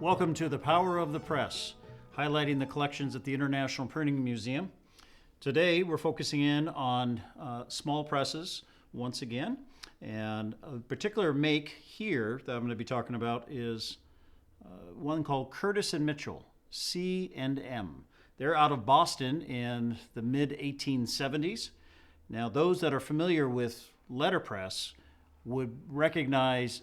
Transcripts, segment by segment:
Welcome to The Power of the Press, highlighting the collections at the International Printing Museum. Today we're focusing in on small presses once again, and a particular make here that I'm going to be talking about is one called Curtis and Mitchell, C&M. They're out of Boston in the mid-1870s. Now those that are familiar with letterpress would recognize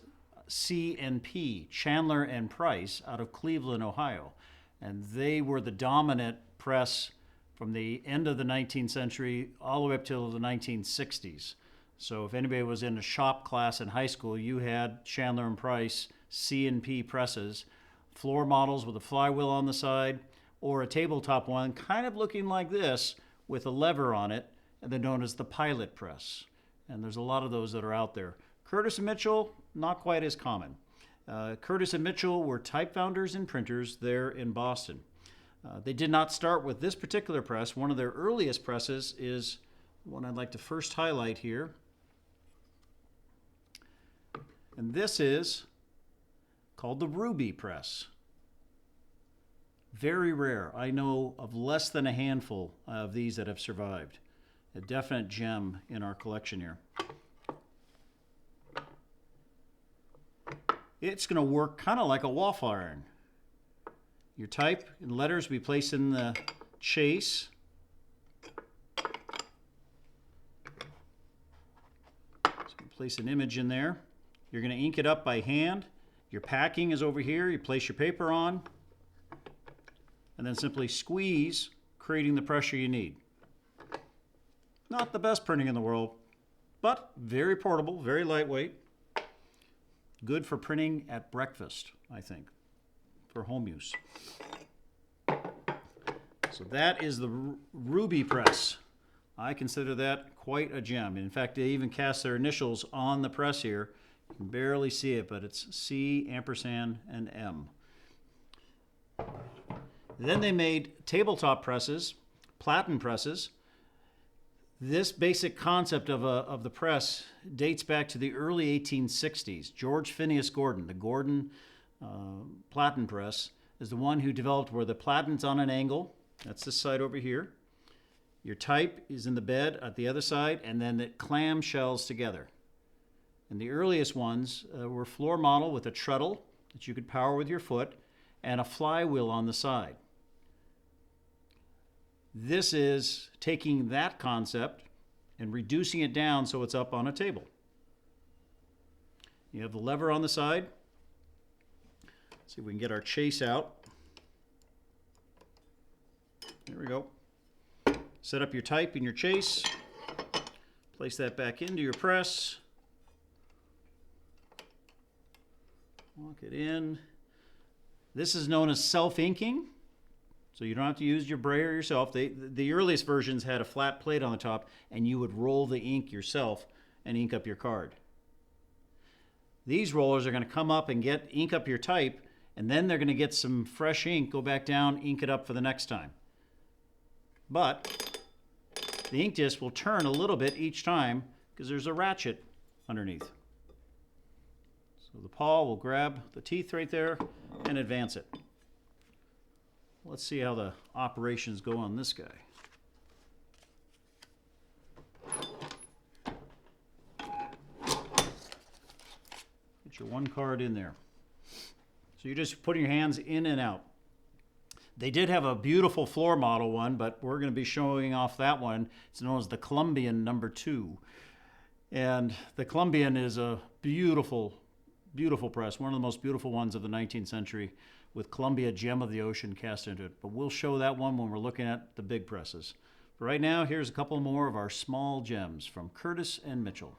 C&P, Chandler and Price, out of Cleveland, Ohio. And they were the dominant press from the end of the 19th century all the way up till the 1960s. So if anybody was in a shop class in high school, you had Chandler and Price C&P presses, floor models with a flywheel on the side, or a tabletop one kind of looking like this with a lever on it, and they're known as the pilot press. And there's a lot of those that are out there. Curtis and Mitchell, not quite as common. Curtis and Mitchell were type founders and printers there in Boston. They did not start with this particular press. One of their earliest presses is one I'd like to first highlight here. And this is called the Ruby press. Very rare. I know of less than a handful of these that have survived. A definite gem in our collection here. It's going to work kind of like a waffle iron. Your type and letters will be placed in the chase. So you place an image in there. You're going to ink it up by hand. Your packing is over here. You place your paper on and then simply squeeze, creating the pressure you need. Not the best printing in the world, but very portable, very lightweight. Good for printing at breakfast, I think, for home use. So that is the Ruby press. I consider that quite a gem. In fact, they even cast their initials on the press here. You can barely see it, but it's C, ampersand, and M. Then they made tabletop presses, platen presses. This basic concept of the press dates back to the early 1860s. George Phineas Gordon, the Gordon Platen Press, is the one who developed where the platen's on an angle. That's this side over here. Your type is in the bed at the other side, and then it clamshells together. And the earliest ones were floor model with a treadle that you could power with your foot and a flywheel on the side. This is taking that concept and reducing it down so it's up on a table. You have the lever on the side. Let's see if we can get our chase out. There we go. Set up your type in your chase. Place that back into your press. Lock it in. This is known as self-inking. So you don't have to use your brayer yourself. The earliest versions had a flat plate on the top, and you would roll the ink yourself and ink up your card. These rollers are going to come up and ink up your type, and then they're going to get some fresh ink, go back down, ink it up for the next time. But the ink disc will turn a little bit each time because there's a ratchet underneath. So the paw will grab the teeth right there and advance it. Let's see how the operations go on this guy. Get your one card in there. So you're just putting your hands in and out. They did have a beautiful floor model one, but we're going to be showing off that one. It's known as the Columbian No. 2. And the Columbian is a beautiful, beautiful press, one of the most beautiful ones of the 19th century, with Columbia Gem of the Ocean cast into it. But we'll show that one when we're looking at the big presses. For right now, here's a couple more of our small gems from Curtis and Mitchell.